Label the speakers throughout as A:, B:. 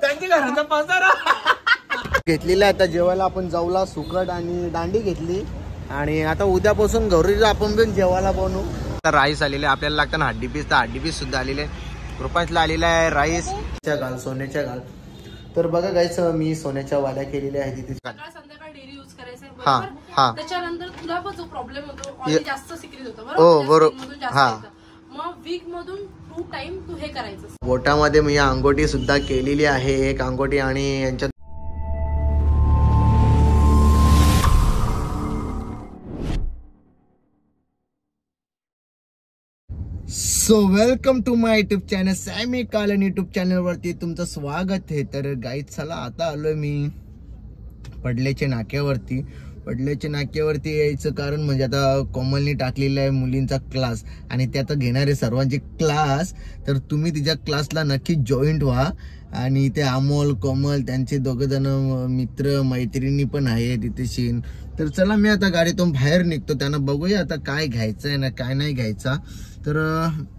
A: त्यांच्या घराचा पसारा घेतलेला. आता जेवायला आपण जाऊला सुकट आणि दांडी घेतली आणि आता उद्यापासून घरी आपण पण जेवायला बनवू. राईस आलेले आपल्याला लागतं हड्डी पीस, तर हड्डी पीस सुद्धा आलेले. रुपयातला आलेला आहे राईस घाल, सोन्याच्या घाल. तर बघा गाईच मी सोन्याच्या वाल्या केलेल्या आहेत तिथे.
B: संध्याकाळ डेली यूज करायचं.
A: हा हा.
B: त्याच्यानंतर तुला पण जो प्रॉब्लेम होतो ऑइल जास्त सिक्रीट होतो
A: बरोबर. हा
B: मग वीक मधून 2 टाइम तू हे करायचं.
A: बोटामध्ये मी अंगोटी सुद्धा केलेली आहे, एक अंगोटी. आणि यांच्या so welcome to my YouTube channel Sammy Kalan YouTube channel वरती तुमचं स्वागत आहे. तर गाईज चला आता आलोय मी पडल्याच्या नाक्यावरती. पडल्याच्या नाक्यावरती यायचं कारण म्हणजे आता कोमलनी टाकलेला आहे मुलींचा क्लास आणि ते आता घेणारे सर्वांचे क्लास. तर तुम्ही तिच्या क्लासला नक्की जॉईंट व्हा. आणि इथे अमोल कोमल त्यांचे दोघं जण मित्र मैत्रिणी पण आहे तिथे शीन. तर चला मी आता गाडीतून बाहेर निघतो, त्यांना बघूया आता काय घ्यायचं आहे ना काय नाही घ्यायचा. तर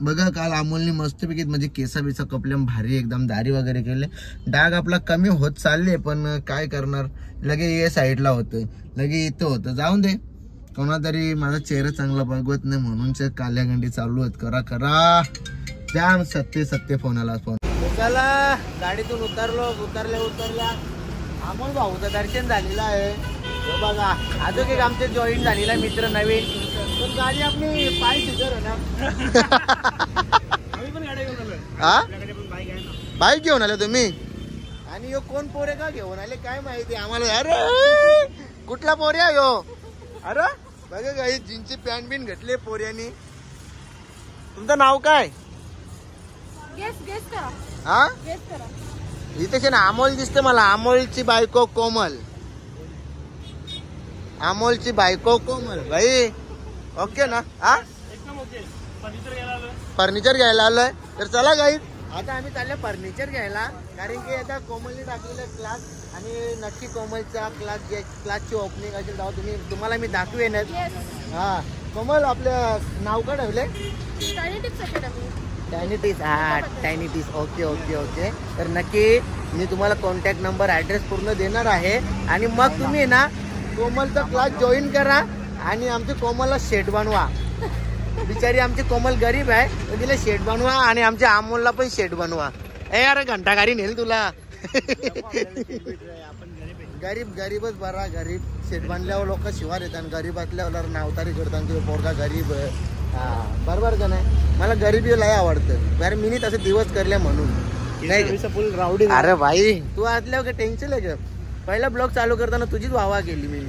A: बघा काल अमोलनी मस्तपैकी म्हणजे केसा बिसा कपल्या भारी एकदम दारी वगैरे केले. डाग आपला कमी होत चालले पण काय करणार, लगे ये साईडला होतं लगे इथं होतं. जाऊन दे, कोणातरी माझा चेहरा चांगला बघवत नाही म्हणून काल्या गंडी चालू आहेत. करा करा जाम सत्य फोनाला फोन. चला गाडीतून उतरल्या अमोल भाऊचं दर्शन झालेलं आहे. बघा अजून एक आमचे जॉईन झालेला मित्र नवीन. पण गाडी आपली 5 सीटर आहे ना. आम्ही पण गाडी घेऊन आलो. बाईक घेऊन आले तुम्ही? आणि यो कोण पोरे का घेऊन आले काय माहिती आम्हाला. अरे कुठला पोऱ्या यो? अरे बघा काही जीन्सची पॅन्ट बिन घेतले पोऱ्यानी. तुमचं नाव काय? हा इथे ना अमोल दिसते मला. अमोलची बायको कोमल. अमोलची बायको कोमल भाई ओके ना. हा फर्निचर घ्यायला आलोय. तर चला गाईज आता आम्ही चालले फर्निचर घ्यायला. कारण की आता कोमलनी टाकलेला क्लास आणि नक्की कोमलचा क्लासची ओपनिंग असेल तेव्हा तुम्हाला मी दाखवेनच. हा कोमल आपलं नाव काय ठेवले? टायनिटीज. ओके. तर नक्की मी तुम्हाला कॉन्टॅक्ट नंबर ऍड्रेस पूर्ण देणार आहे. आणि मग तुम्ही ना कोमलचा क्लास जॉईन करा आणि आमची कोमलला शेट बनवा. बिचारी आमची कोमल गरीब आहे तर तिला शेट बनवा आणि आमच्या अमोलला पण शेट बनवा. ए अरे घंटागाडी नेल तुला. गरीबच बरा. गरीब शेट बनल्यावर लोक शिवार येतात, गरीब असल्यावर नावतारी करतात की पोरगा गरीब. हा बरोबर का नाही. मला गरिबी लय आवडतं. अरे मी तसे दिवस करले म्हणून नाही फुल रावडी. अरे भाई तू असल्यावर काय टेन्शन आहे का? पहिला ब्लॉग चालू करताना तुझीच वावा केली मी.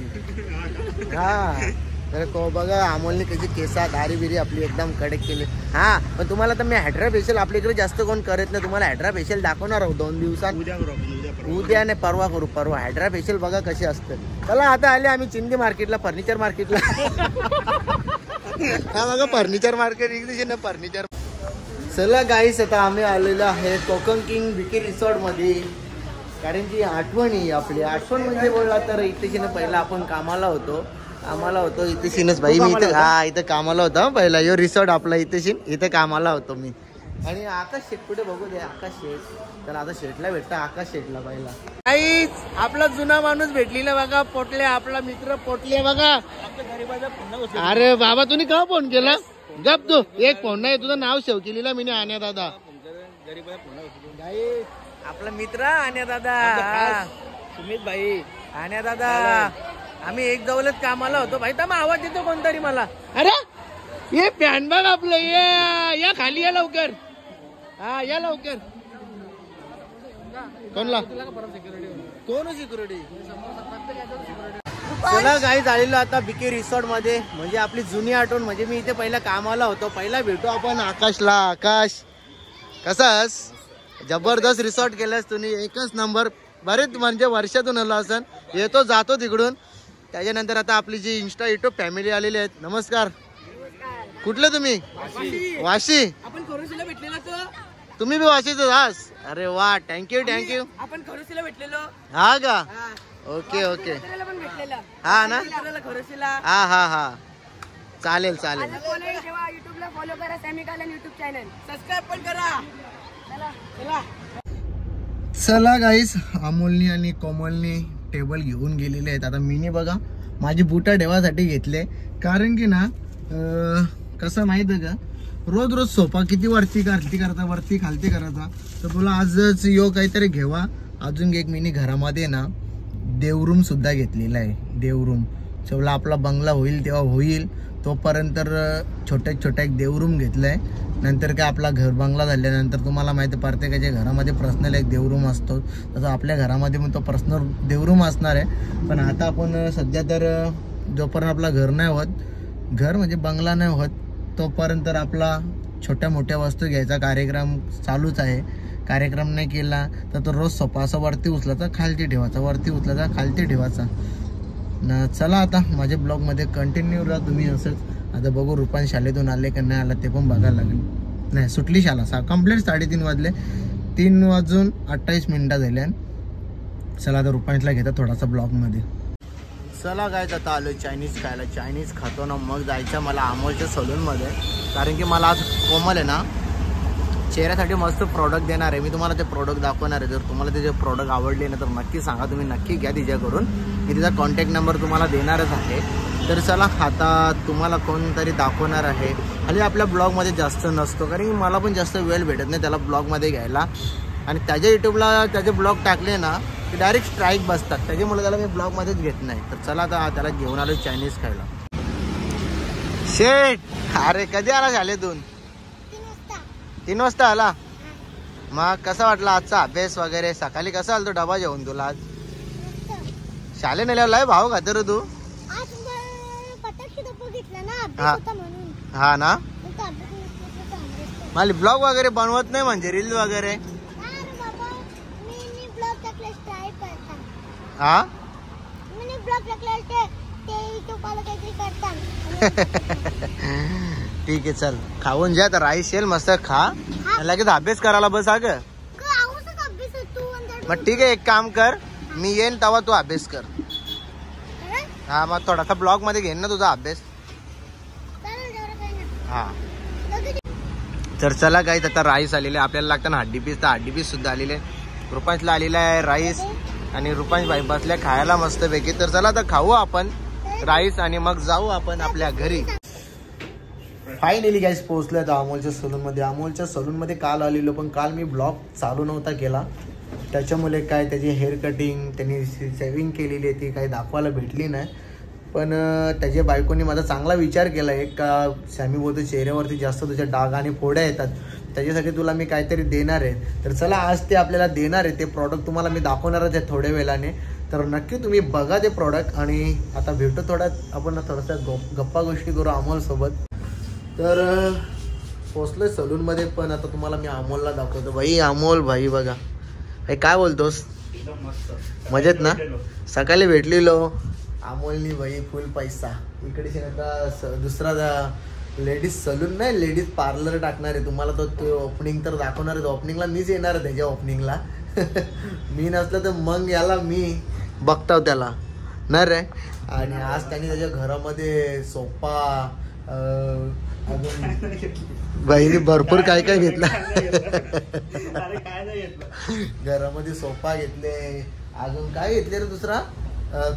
A: हा तर बघा अमोलने कशी केसा दारी बिरी आपली एकदम कडक केली. हा पण तुम्हाला तर मी हॅड्रा फेशियल आपल्याकडे जास्त कोण करत नाही. तुम्हाला हॅड्रा फेशियल दाखवणार आहोत 2 दिवसात. उद्या नाही परवा करू. परवा हॅड्रा फेशियल बघा कसे असतं. चला आता आले आम्ही चिंदी मार्केटला, फर्निचर मार्केटला. हा बघा फर्निचर मार्केट इकडे फर्निचर. चला गाईस आता आम्ही आलेलो आहे कोकण किंग बीके रिसॉर्ट मध्ये. कारण की आठवणी आपली आठवण म्हणजे बोलला तर इथे पहिला आपण कामाला होतो इथे भाई. मी इथे इथं कामाला होता पहिला. यो रिसॉर्ट आपला इथे कामाला होतो मी. आणि आकाश शेट कुठे बघू दे. आकाश शेट तर आता शेटला भेटता. आकाश शेटला पहिला काहीच आपला जुना माणूस भेटलेला बघा. पोटले आपला मित्र पोटले बघा. अरे बाबा तुम्ही का फोन केला? गप तू एक फोन नाही. तुझं नाव सेव केलेला मी आण्या दादा. आपला मित्र आण्या दादा सुमित भाई. आण्या दादा आम्ही एक जवळच कामाला होतो भाई. तर मग आवाज देतो कोणतरी मला. अरे ये पॅन बघ आपलं. या खाली या लवकर. हा या लवकर. कोणला कोण सिक्युरिटी? चला गाईज आलेलो आता बीके रिसॉर्ट मध्ये. म्हणजे आपली जुनी आठवण. म्हणजे मी इथे पहिला कामाला होतो. पहिला भेटू आपण आकाशला. आकाश कसास? जबरदस्त रिसॉर्ट केलास तुम्ही. एकच नंबर. बरेच म्हणजे वर्षातून आलो असं. येतो जातो तिकडून. त्याच्यानंतर आता आपली जी इंस्टा युट्यूब फॅमिली आलेली आहेत. नमस्कार. कुठले तुम्ही? वाशी. आपण खरोशीला भेटलेला. तुम्ही बी वाशीच आहात? अरे वा थँक्यू. आपण खरोशीला भेटलेलो. हा का? ओके हा ना. हा चालेल.
C: युट्यूबला फॉलो करा Sammy Kalan YouTube channel.
D: Subscribe पण करा. चला
A: चला गाईस, अमोलनी आणि कोमलनी टेबल घेऊन गेलेले आहेत. आता मीनी बघा माझी बुटा ठेवासाठी घेतले, कारण की ना कसं माहित आहे का, रोज रोज सोफा किती वरती करता वरती खालती करायचा. तर तुला आजच यो काहीतरी घेवा. अजून एक मीनी घरामध्ये ना देवरूम सुद्धा घेतलेला आहे. देवरूम जेव्हा आपला बंगला होईल तेव्हा होईल, तोपर्यंत छोट्या एक देवरूम घेतलाय. नंतर काय आपला घर बंगला झाल्यानंतर तुम्हाला माहिती आहे प्रत्येकाच्या घरामध्ये पर्सनल एक देवरूम असतो, तसं आपल्या घरामध्ये पण तो पर्सनल देवरूम असणार आहे. पण आता आपण सध्या तर जोपर्यंत आपला घर नाही होत, घर म्हणजे बंगला नाही होत, तोपर्यंत आपला छोट्या मोठ्या वस्तू घ्यायचा कार्यक्रम चालूच आहे. कार्यक्रम नाही केला तर तो रोज सोफा असा वरती उचलायचा खालती ठेवायचा, वरती उचलायचा खालती ठेवायचा ना. चला आता माझ्या ब्लॉगमध्ये कंटिन्यू राहा तुम्ही असंच. आता बघू रुपान शाळेतून आले का नाही आला ते पण बघायला लागेल. नाही सुटली शाळा, कंप्लीट 3:30 वाजले, 3:28 झाले. चला आता रुपांशला घेता थोडासा ब्लॉगमध्ये. चला काय आता आलो चायनीज खायला. चायनीज खातो ना मग जायचं मला अमोलच्या सलूनमध्ये, कारण की मला आज कोमल आहे ना चेहऱ्यासाठी मस्त प्रोडक्ट देणार आहे. मी तुम्हाला ते प्रोडक्ट दाखवणार आहे. जर तुम्हाला त्याचे प्रोडक्ट आवडले ना तर नक्की सांगा, तुम्ही नक्की घ्या तिच्याकडून. मी तिचा कॉन्टॅक्ट नंबर तुम्हाला देणारच आहे. तर चला आता तुम्हाला कोणतरी दाखवणार आहे. आणि आपल्या ब्लॉगमध्ये जास्त नसतो, कारण की मला पण जास्त वेळ भेटत नाही त्याला ब्लॉगमध्ये घ्यायला. आणि त्याच्या यूट्यूबला त्याचे ब्लॉग टाकले ना की डायरेक्ट स्ट्राईक बसतात, त्याच्यामुळे त्याला मी ब्लॉगमध्येच घेत नाही. तर चला आता त्याला घेऊन आलो चायनीज खायला. शेट, अरे कधी आला शाळेतून? 3 वाजता आला. मग कसा वाटला आजचा अभ्यास वगैरे? सकाळी कसा आला तो डबा जेवून तुला आज? शाळे नेल्यावर लय भाव खातो रे तू. हा ना, मला ब्लॉग वगैरे बनवत नाही म्हणजे रील वगैरे? हा ठीक आहे, चल खाऊन जा. तर राईस येईल मस्त खा, लगेच अभ्यास करायला बस. अग मग ठीक आहे, एक काम कर, मी येईन तेव्हा तू अभ्यास कर. हा मग थोडासा ब्लॉग मध्ये घेईन ना तुझा अभ्यास. हा तर चला गाईस, आता राईस आलेले आपल्याला लागतं ना हड्डी पीस, तर हड्डी पीस सुद्धा आलेले. रुपांशला आलेला आहे राईस आणि रुपांश भाई बसल्या खायला मस्त पैकी. तर चला आता खाऊ आपण राईस आणि मग जाऊ आपण आपल्या घरी. फायनली गाईस पोहोचलो आता अमोलच्या सलूनमध्ये. अमोलच्या सलूनमध्ये काल आलेलो, पण काल मी ब्लॉग चालू नव्हता केला, त्याच्यामुळे काय त्याची हेअर कटिंग त्यांनी सेविंग केलेली आहे ती काही दाखवायला भेटली नाही. पण त्याच्या बायकोनी माझा चांगला विचार केला आहे का सॅमी बोलतो चेहऱ्यावरती जास्त तुझ्या डाग आणि फोड्या येतात, त्याच्यासाठी तुला मी काहीतरी देणार आहे. तर चला आज ते आपल्याला देणार आहे. ते प्रॉडक्ट तुम्हाला मी दाखवणारच आहे थोड्या वेळाने, तर नक्की तुम्ही बघा ते प्रॉडक्ट. आणि आता भेटतो थोड्यात, आपण थोडासा गप्पा गोष्टी करू अमोलसोबत. तर पोचलोय सलूनमध्ये, पण आता तुम्हाला मी अमोलला दाखवतो. भाई अमोल भाई बघा, हे काय बोलतोस? मजेत ना? सकाळी भेटलेलो अमोलनी भाई फुल पैसा. इकडे आता दुसरा लेडीज सलून नाही, लेडीज पार्लर टाकणार आहे. तुम्हाला तो ओपनिंग तर दाखवणार आहे. ओपनिंगला मीच येणार आहे त्याच्या ओपनिंगला. मी नसलं तर मग याला मी बघताव त्याला ना रे. आणि आज त्यांनी त्याच्या घरामध्ये सोफा बाईने भरपूर काय काय घेतला. घरामध्ये सोफा घेतले, अजून काय घेतले रे दुसरा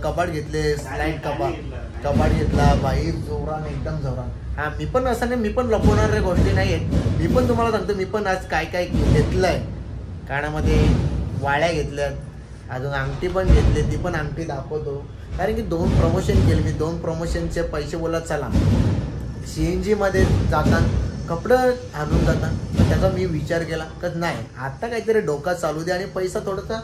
A: कपाट घेतले, स्लाइड कपाट घेतला. बाई जोरान, एकदम जोरान. हा मी पण असं नाही, मी पण लपवणार रे गोष्टी नाही आहेत. मी पण तुम्हाला सांगतो, मी पण आज काय काय घेतलंय. कानामध्ये वाळ्या घेतल्यात, अजून अंगठी पण घेतली, ती पण अंगठी दाखवतो. कारण की 2 प्रमोशन केले मी. 2 प्रमोशनचे पैसे बोलत चला CNG मध्ये जातात कपडे आणून जातात. त्याचा मी विचार केला का नाही आता काहीतरी डोका चालू दे आणि पैसा थोडासा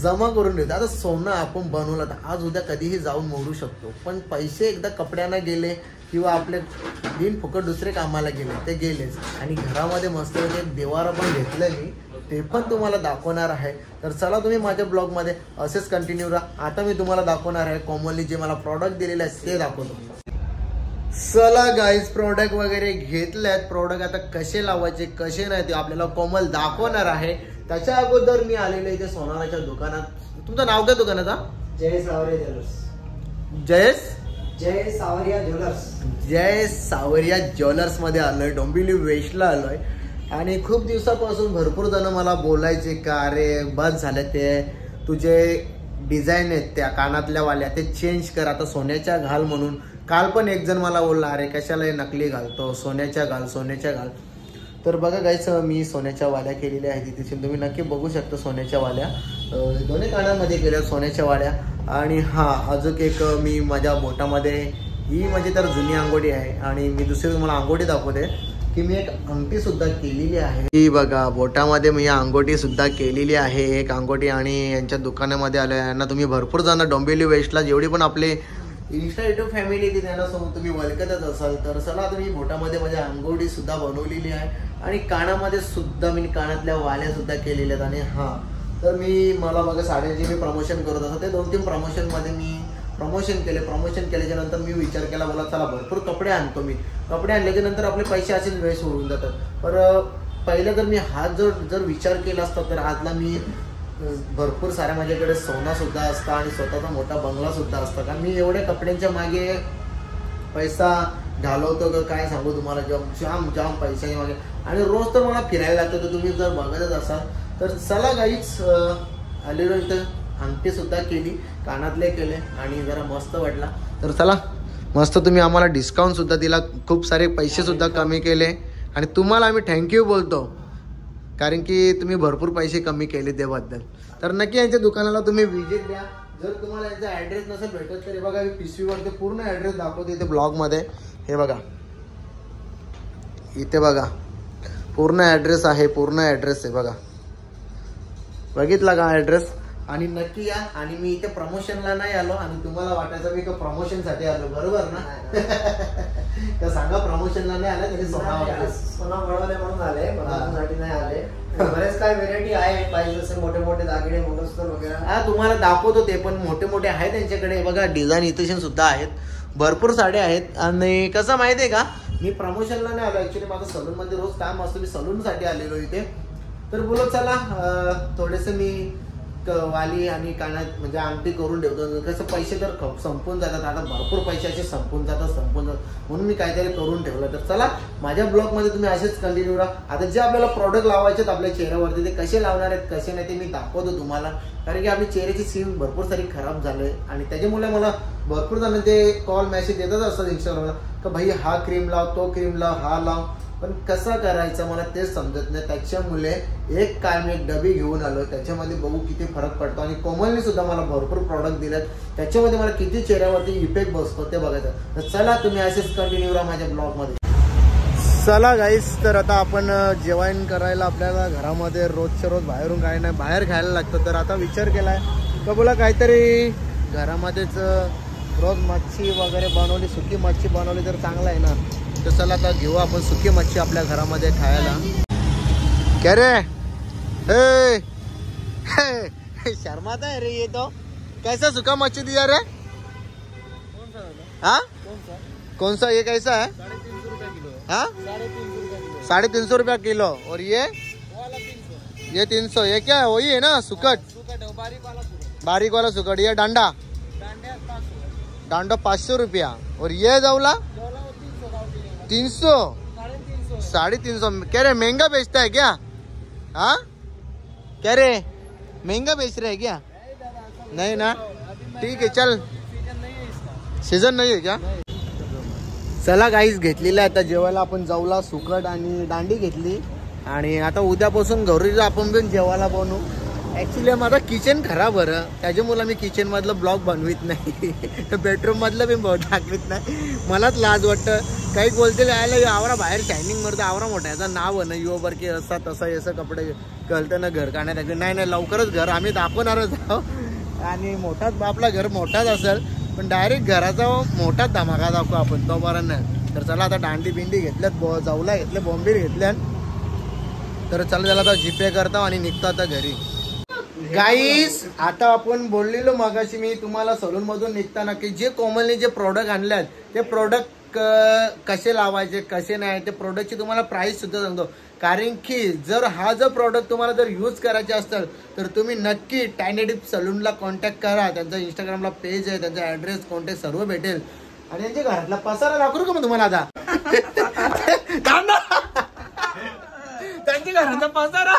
A: जमा करून देतो. आता सोनं आपण बनवलं तर आज उद्या कधीही जाऊन मोडू शकतो, पण पैसे एकदा कपड्यांना गेले किंवा आपले बिन फुकट दुसरे कामाला गेले ते गेलेच. आणि घरामध्ये मस्त एक देवारा पण घेतलं मी, ते पण तुम्हाला दाखवणार आहे. तर चला तुम्ही माझ्या ब्लॉगमध्ये असेच कंटिन्यू राहा. आता मी तुम्हाला दाखवणार आहे कोमलनी जे मला प्रॉडक्ट दिलेले आहेत ते दाखवतो. चला गाईज, प्रॉडक्ट वगैरे घेतल्यात. प्रॉडक्ट आता कसे लावायचे कसे नाही ते आपल्याला कोमल दाखवणार आहे. त्याच्या अगोदर मी आलेलो इथे सोनाराच्या दुकानात. तुमचं नाव काय दुकानाचा?
D: जयेश लावरे ज्वेलर्स.
A: जयेश
D: जय सावरिया ज्वेलर्स.
A: जय सावरिया ज्वेलर्स मध्ये आलोय, डोंबिवली वेस्टला आलोय. आणि खूप दिवसापासून भरपूर जण मला बोलायचे का अरे बस झालं ते तुझे डिझाईन आहेत त्या कानातल्या वाल्या ते चेंज कर, आता सोन्याच्या घाल म्हणून. काल पण एक जण मला बोलला अरे कशाला हे नकली घालतो, सोन्याच्या घाल. तर बघा गाईच, मी सोन्याच्या वाल्या केलेल्या आहेत तिथे, तुम्ही नक्की बघू शकता. सोन्याच्या वाल्या दोन्ही कानामध्ये केल्या सोन्याच्या वाल्या. आणि हा अजून एक मी माझ्या बोटामध्ये, ही माझी तर जुनी अंगोठी आहे. आणि मी दुसरी तुम्हाला अंगोठी दाखवते की मी एक अंगठी सुद्धा केलेली आहे. ही बघा बोटामध्ये मी अंगोठी सुद्धा केलेली आहे, एक अंगोठी. आणि यांच्या दुकानामध्ये आले यांना तुम्ही भरपूर जण डोंबिवली वेस्टला जेवढी पण आपले इंस्टा युट्यूब फॅमिली ती त्यांना समोर तुम्ही ओळखतच असाल. तर चला तुम्ही बोटामध्ये माझ्या अंगोठी सुद्धा बनवलेली आहे आणि कानामध्ये सुद्धा मी कानातल्या वाल्या सुद्धा केलेल्या आहेत. आणि हा तर मला बघा साड्यांचे मी प्रमोशन करत असतो, ते 2-3 प्रमोशनमध्ये मी प्रमोशन केल्याच्या नंतर मी विचार केला मला चला भरपूर कपडे आणतो. मी कपडे आणल्याच्या नंतर आपले पैसे असेच वेळेस उडून जातात. पण पहिलं जर मी हा जर विचार केला असता तर आजला मी भरपूर साऱ्या माझ्याकडे सोना सुद्धा असता आणि स्वतःचा मोठा बंगला सुद्धा असता. कारण मी एवढ्या कपड्यांच्या मागे पैसा घालवतो का काय सांगू तुम्हाला, जाम पैशाच्या मागे. आणि रोज तर मला फिरायला लागतं, तर तुम्ही जर बघतच असाल तर चला गाईच आलेलो इथं. अंगठी सुद्धा केली, कानातले केले आणि जरा मस्त वाटला. तर चला मस्त तुम्ही आम्हाला डिस्काउंट सुद्धा दिला, खूप सारे पैसे सुद्धा कमी केले आणि तुम्हाला आम्ही थँक्यू बोलतो कारण की तुम्ही भरपूर पैसे कमी केले त्याबद्दल. तर नक्की यांच्या दुकानाला तुम्ही व्हिजिट द्या. जर तुम्हाला यांचा ॲड्रेस नसेल भेटत तरी बघा मी पिशवीवरती पूर्ण ॲड्रेस दाखवतो इथे ब्लॉगमध्ये. हे बघा इथे बघा पूर्ण ॲड्रेस आहे, पूर्ण ॲड्रेस आहे बघा, बघितला का ॲड्रेस. आणि नक्की या. आणि मी इथे प्रमोशनला नाही आलो आणि तुम्हाला वाटायचं मी का प्रमोशनसाठी आलो, बरोबर ना? तर सांगा प्रमोशनला नाही आलं तरी
D: सोना वळवले म्हणून आले, प्रमोशनसाठी नाही आले. बरेच काय व्हेरायटी आहे पाहिजे जसे मोठे मोठे दागिने मंगळसूत्र वगैरे.
A: हा तुम्हाला दाखवतो ते पण मोठे आहे त्यांच्याकडे. बघा डिझाईन इथेशन सुद्धा आहेत, भरपूर साड्या आहेत. आणि कसं माहितीये का, मी प्रमोशनला नाही आलो, ऍक्च्युली माझं सलून मध्ये रोज काम असतं, मी सलून साठी आलेलो इथे. तर बोलो चला थोडेसे मी वाली आणि कानात म्हणजे अंगठी करून ठेवतो. कसं पैसे तर संपून जातात, आता भरपूर पैसे असे संपून जातात म्हणून मी काहीतरी करून ठेवलं. तर चला माझ्या ब्लॉग मध्ये तुम्ही असेच कंटिन्यू राहा. आता जे आपल्याला प्रोडक्ट लावायचे आहेत आपल्या चेहऱ्यावरती ते कसे लावणार आहेत कसे नाही ते मी दाखवतो तुम्हाला. कारण की आपली चेहऱ्याची स्किन भरपूर सारी खराब झाली आणि त्याच्यामुळे मला भरपूर जण ते कॉल मेसेज देतच असतात इंस्टाग्रामला का भाई हा क्रीम लाव, तो क्रीम लाव, हा लाव. पण कसं करायचं मला तेच समजत नाही. त्याच्यामुळे एक काय मी एक डबी घेऊन आलो, त्याच्यामध्ये बघू किती फरक पडतो. आणि कोमलने सुद्धा मला भरपूर प्रॉडक्ट दिलेत, त्याच्यामध्ये मला किती चेहऱ्यावरती इफेक्ट बसतो ते बघायचं. तर चला तुम्ही असेच कंटिन्यू राहा माझ्या ब्लॉग मध्ये. चला गाईस, तर आता आपण जेवण करायला आपल्याला घरामध्ये रोजच्या रोज बाहेरून काय नाही बाहेर खायला लागतं. तर आता विचार केलाय का बोला काहीतरी घरामध्येच रोज मच्छी वगैरे बनवली, सुकी मच्छी बनवली तर चांगलं आहे ना. तर चला आता घेऊ आपण सुकी मच्छी आपल्या घरामध्ये खायला. क्या रे शर्माता है रे ये तो, कैसा सूखा मच्छी दिया रे? हाँ कौन सा ये कैसा है? 350 रुपया किलो. और ये 300. ये क्या है वही है ना सुकट, बारीक वाला सुकट. ये डांडा 500 रुपया. और ये जवला 300, 350. क्या रे महंगा बेचता है क्या? हाँ क्या रे महंगा बेच रहे है क्या? नहीं ना, ठीक आहे चल. सीजन नाही आहे क्या? चला गाईस घेतलेला आता जेवायला आपण जवला सुकट आणि दांडी घेतली. आणि आता उद्यापासून घरी आपण पण जेवायला बनवू. ॲक्च्युली माझा किचन खराब बरं, त्याच्यामुळे मी किचन मधलं ब्लॉग बनवित नाही, तर बेडरूम मधलं मी दाखवित नाही. मलाच लाज वाटतं. काही बोलतील यायला आवरा बाहेर शायनिंग मरतं, आवरा मोठा याचं नाव आहे ना युवर की असा तसा असं कपडे कळतं ना घर काढण्यात. नाही लवकरच घर आम्ही दाखवणारच आहोत. आणि मोठाच आपला घर मोठाच असेल पण डायरेक्ट घराचा मोठाच धमाका दाखवू आपण, तो बरं नाही. तर चला आता दांडी बिंडी घेतल्यात, जवला घेतल्या, बॉम्बीर घेतल्यात. तर चला त्याला आता जीपे करता आणि निघतो आता घरी. गाईस आता आपण बोललेलो मगाशी मी तुम्हाला सलून मधून निघताना की जे कोमलने जे प्रोडक्ट आणल्यात ते प्रोडक्ट कसे लावायचे कसे नाही ते प्रोडक्टची तुम्हाला प्राइस सुद्धा सांगतो. कारण की जर हा जो प्रोडक्ट तुम्हाला जर यूज करायचे असतील तर तुम्ही नक्की टायनेटिप सलूनला कॉन्टॅक्ट करा. त्यांचा इंस्टाग्रामला पेज आहे, त्यांचा ॲड्रेस कॉन्टॅक्ट सर्व भेटेल. आणि यांच्या घरातला पसारा दाखवू का मग तुम्हाला आता? त्यांच्या घरातला पसारा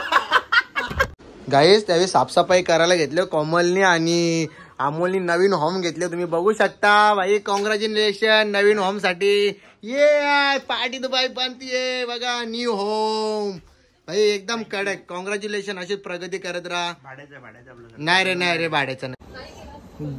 A: गाईस त्यावेळी साफसफाई करायला घेतलं कोमलनी आणि अमोलनी नवीन होम घेतले. तुम्ही बघू शकता भाई. कॉंग्रॅच्युलेशन नवीन होम साठी. ये पार्टी तो बाई बनतीये बघा. न्यू होम भाई एकदम कडक. कॉंग्रॅच्युलेशन. अशीच प्रगती करत राहा. नाही रे भाड्याचं नाही.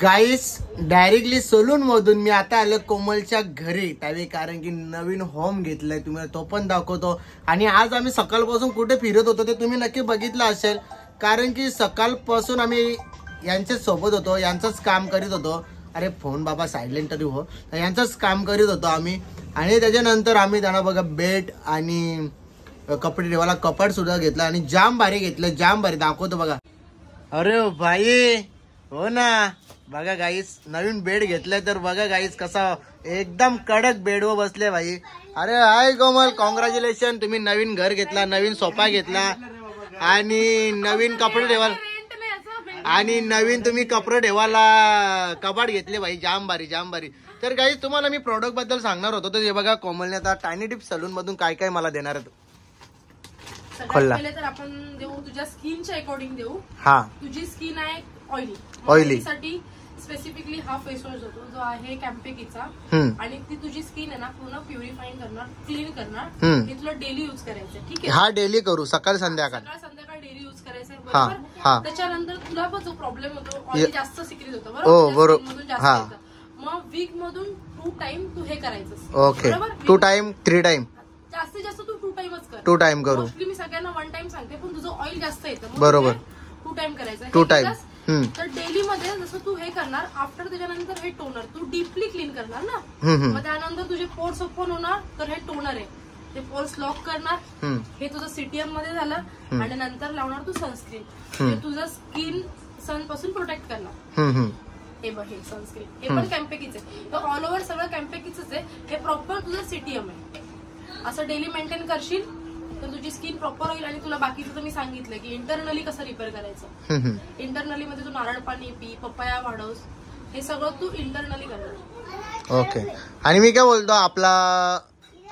A: गाईस डायरेक्टली सलून मधून मी आता आलो कोमलच्या घरी त्यावेळी, कारण की नवीन होम घेतलंय. तुम्हाला तो पण दाखवतो. आणि आज आम्ही सकाळपासून कुठे फिरत होतो ते तुम्ही नक्की बघितलं असेल, कारण की सकाळपासून आम्ही यांच्याच सोबत होतो. यांचंच काम करीत होतो. अरे फोन बाबा सायलेंट तरी हो. यांचंच काम करीत होतो आम्ही. आणि त्याच्यानंतर आम्ही त्यांना बघा बेड आणि कपडे ठेवायला कपाट सुद्धा घेतलं आणि जाम भारी घेतलं. जाम भारी दाखवतो बघा. अरे भाई हो ना बघा गाईस नवीन बेड घेतलाय तर बघा गाईस कसा एकदम कडक बेडवर बसले भाई. अरे हाय कोमल कॉंग्रॅच्युलेशन. तुम्ही नवीन घर घेतला, नवीन सोफा घेतला आणि नवीन कपडे ठेवायला आणि नवीन तुम्ही कपडे ठेवायला कपाट घेतले भाई. जाम भारी जाम भारी. तर गाईस तुम्हाला मी प्रोडक्ट बद्दल सांगणार होतो. तर हे बघा कोमलने आता टायनी टिप्स सलून मधून काय काय मला देणार आहे.
B: पहिले तर आपण देऊ तुझ्या स्किनच्या अकॉर्डिंग देऊ.
A: हा
B: तुझी स्किन आहे
A: ऑइली
B: साठी स्पेसिफिकली हा फेस वॉश होतो जो आहे कॅम्पेकीचा. आणि ती तुझी स्किन आहे ना पूर्ण प्युरिफाईंग करणार, क्लीन करणार. हे तुला डेली युज करायचं. ठीक आहे.
A: हा डेली करू सकाळ संध्याकाळ
B: डेली युज करायचं.
A: हा.
B: बरोबर. त्याच्यानंतर तुला पण जो प्रॉब्लेम होतो ऑइल जास्त सिक्रीट होतं बरोबर. मग वीक मधून 2 टाइम तू हे करायचं.
A: ओके 2 टाइम 3 टाइम
B: जास्तीत जास्त तू 2 टाइमच कर.
A: 2 टाइम करू.
B: मी सगळ्यांना 1 टाइम सांगते पण तुझं ऑइल जास्त येतं
A: बरोबर.
B: 2 टाइम करायचं.
A: 2 टाइम.
B: तर डेली मध्ये जसं तू हे करणार आफ्टर त्याच्यानंतर हे टोनर तू डीपली क्लीन करणार ना. मग त्यानंतर तुझे पोर्स ओपन होणार तर हे टोनर आहे ते पोर्स लॉक करणार. हे तुझं सीटीएम मध्ये झालं. आणि नंतर लावणार तू सनस्क्रीन. हे तुझं स्किन सन पासून प्रोटेक्ट करणार. हे बघ हे सनस्क्रीन हे पण कॅम्पेकीच आहे. ऑल ओव्हर सगळं कॅम्पेकीच आहे. हे प्रॉपर तुझं सीटीएम आहे. असं डेली मेंटेन करशील तर तुझी स्किन प्रॉपर होईल. आणि तुला बाकीचं तर मी सांगितलं की इंटरनली कसं रिपेअर करायचं. इंटरनली मध्ये तू नारळ पाणी पी, पपया वाढवस, हे सगळं तू इंटरनली करणार.
A: ओके. आणि मी काय बोलतो आपला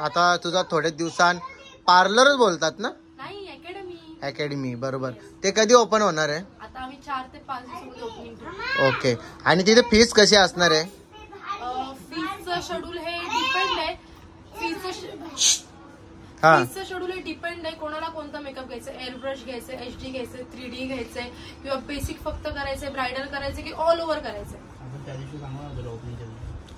A: आता तुझा थोड्या दिवसांत पार्लरच बोलतात ना.
B: नाही
A: अकॅडमी बरोबर. ते कधी ओपन होणार आहे.
B: आता आम्ही 4 ते 5 दिवसामध्ये ओपनिंग करू.
A: ओके. आणि तिथे फीस कशी असणार आहे.
B: फीजचं शेड्यूल हे डिपेंड आहे. फीजचं शेड्यूल हे डिपेंड आहे. कोणाला कोणता मेकअप घ्यायचं, एअर ब्रश घ्यायचं, HD घ्यायचं, 3D घ्यायचंय किंवा बेसिक फक्त करायचंय, ब्रायडल करायचं की ऑल ओव्हर करायचंय.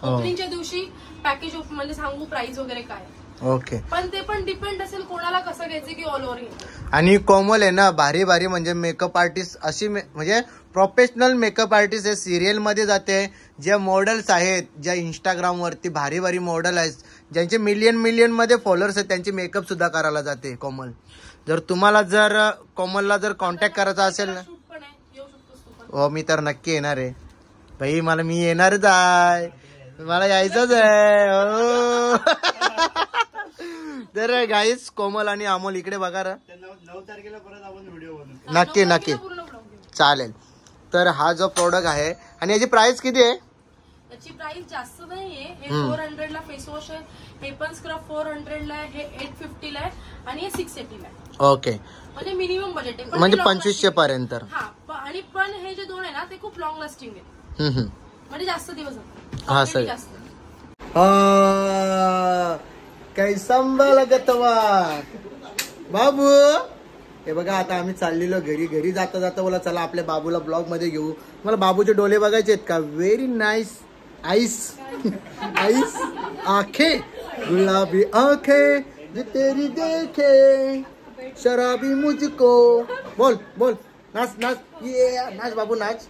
B: ओपनिंगच्या दिवशी पॅकेज म्हणजे सांगू प्राइस वगैरे काय.
A: ओके.
B: पण ते पण डिपेंड असेल कोणाला कसं घ्यायचं की ऑल ओव्हर घ्यायचं.
A: आणि कोमल आहे ना भारी भारी म्हणजे मेकअप आर्टिस्ट अशी म्हणजे प्रोफेशनल मेकअप आर्टिस्ट आहे. सिरियल मध्ये जाते. ज्या मॉडेल्स आहेत ज्या इंस्टाग्राम वरती भारी भारी मॉडेल आहेत ज्यांचे मिलियन मध्ये फॉलोअर्स आहेत त्यांचे मेकअप सुद्धा करायला जाते कोमल. जर तुम्हाला जर कोमलला जर कॉन्टॅक्ट करायचा असेल ना हो मी तर नक्की येणार आहे भाई. मी येणारच आहे. मला यायचंच आहे हो. तर गाईस कोमल आणि अमोल इकडे बघा.
D: 9 तारखेला परत आपण व्हिडिओ बनवू.
A: नक्की चालेल. तर हा जो प्रोडक्ट आहे आणि याची प्राइस किती आहे.
B: याची प्राइस जास्त नाहीये. हे 400 ला फेस वॉश आहे. हे पण स्क्रब 400 ला आहे. हे 850 ला आहे आणि हे 680 ला आहे.
A: ओके.
B: म्हणजे मिनिमम बजेट आहे.
A: म्हणजे 2500 पर्यंत.
B: हा. आणि पण हे जे 2 आहे ना ते खूप लॉंग लास्टिंग आहे. म्हणजे जास्त दिवस
A: हा सर. काही संभाला गतवा बाबू. हे बघा आता आम्ही चाललेलो घरी जाता जाता बोला चला आपल्या बाबूला ब्लॉग मध्ये घेऊ. मला बाबूचे डोळे बघायचे आहेत का. व्हेरी नाईस आईस आईस आंखे गुलाबी आंखे जे तेरी देखे शराबी मुझको. बोल बोल नाच नाच ये नाच बाबू नाच.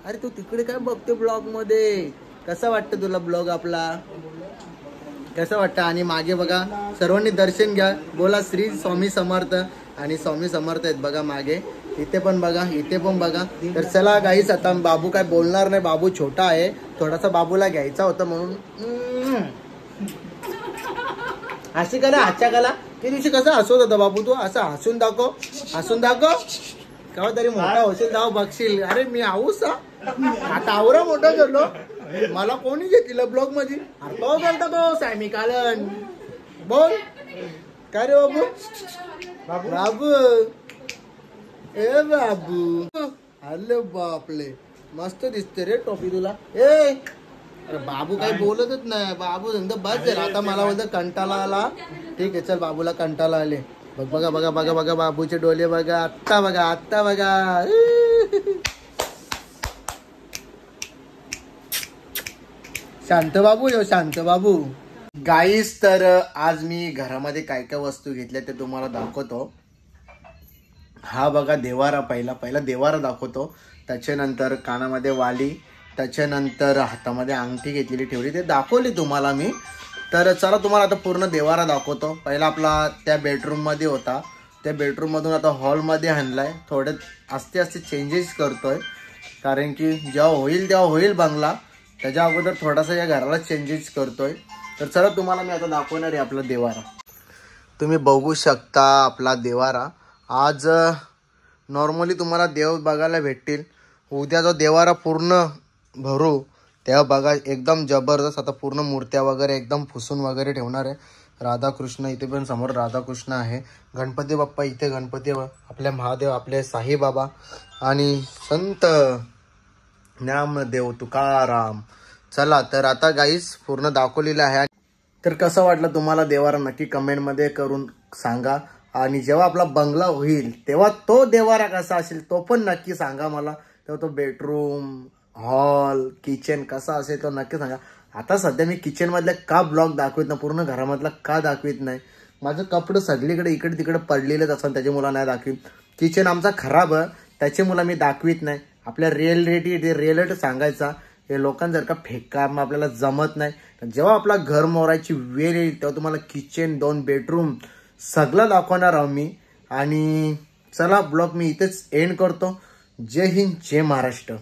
A: अरे तू तिकडे काय बघते ब्लॉग मध्ये. कसं वाटतं तुला ब्लॉग आपला कसं वाटतं. आणि मागे बघा सर्वांनी दर्शन घ्या. बोला श्री स्वामी समर्थ. आणि स्वामी समर्थ आहेत बघा मागे. इथे पण बघा इथे पण बघा. तर चला गाईस आता बाबू काय बोलणार नाही. बाबू छोटा आहे थोडासा बाबूला घ्यायचा होता म्हणून. अशी करा हाच्या कला. ते दिवशी कसं हसवत होता बाबू तू. असं हसून दाखव केव्हा तरी मोठा होशील जाऊ बघशील. अरे मी आऊस आता आवरा मोठा झालो. मला कोणी घेतलं ब्लॉग मध्ये? अरे तो गेलता तो सॅमी कालन. बोल काय रे बाबू? बाबू ए बाबू, अरे बापले मस्त दिसते रे टोपी तुला. अरे बाबू काही बोलतच नाही. बाबू समजा बस झाला आता. मला बोलतो कंटाळा आला. ठीक आहे चल, बाबूला कंटाळा आले. बघ बघा बघा बघा बघा बाबूचे डोले बघा. आत्ता बघा आत्ता बघा. शांत बाबू यो शांत बाबू. गाईस तर आज मी घरामध्ये काय काय वस्तू घेतल्या ते तुम्हाला दाखवतो. हा बघा देवारा. पहिला देवारा दाखवतो. त्याच्यानंतर कानामध्ये वाली, त्याच्यानंतर हातामध्ये अंगठी घेतलेली ठेवली, ते दाखवली तुम्हाला मी. तर चला तुम्हाला आता पूर्ण देवारा दाखवतो. पहिला आपला त्या बेडरूम मध्ये होता, त्या बेडरूम मधून आता हॉल मध्ये आणलाय. थोडे आस्ते आस्ते चेंजेस करतोय, कारण की जेव्हा होईल तेव्हा होईल बंगला. त्याच्या अगोदर थोडासा या घराला चेंजेस करतोय. तर चला तुम्हाला मी आता दाखवणार आहे आपला देवारा. तुम्ही बघू शकता आपला देवारा. आज नॉर्मली तुम्हाला देव बघायला भेटतील. उद्या जो देवारा पूर्ण भरू तेव्हा बघा एकदम जबरदस्त. आता पूर्ण मूर्त्या वगैरे एकदम पुसून वगैरे ठेवणार आहे. राधाकृष्ण इथे पण समोर राधाकृष्ण आहे. गणपती बाप्पा इथे, गणपती आपले महादेव, आपले साईबाबा आणि संत ज्ञानदेव तुकाराम. चला तर आता गाईस पूर्ण दाखवलेलं आहे. तर कसं वाटलं तुम्हाला देवारा नक्की कमेंटमध्ये करून सांगा. आणि जेव्हा आपला बंगला होईल तेव्हा तो देवारा कसा असेल तो पण नक्की सांगा मला. तेव्हा तो बेडरूम, हॉल, किचन कसा असेल तो नक्की सांगा. आता सध्या मी किचन मधल्या का ब्लॉग दाखवित नाही, पूर्ण घरामधला का दाखवित नाही. माझं कपडे सगळीकडे इकडे तिकडे पडलेलेच असतात, त्याच्या मुला नाही दाखवित. किचन आमचा खराब आहे त्याचे मुला मी दाखवित नाही. आपल्या रिअलिटी सांगायचा. हे लोकांना जर का फेक मग आपल्याला जमत नाही. जेव्हा आपला घर मोरायची वेळ येईल तेव्हा तुम्हाला किचन, 2 बेडरूम सगळं दाखवणार आहोत मी. आणि चला ब्लॉग मी इथेच एंड करतो. जय हिंद, जय महाराष्ट्र.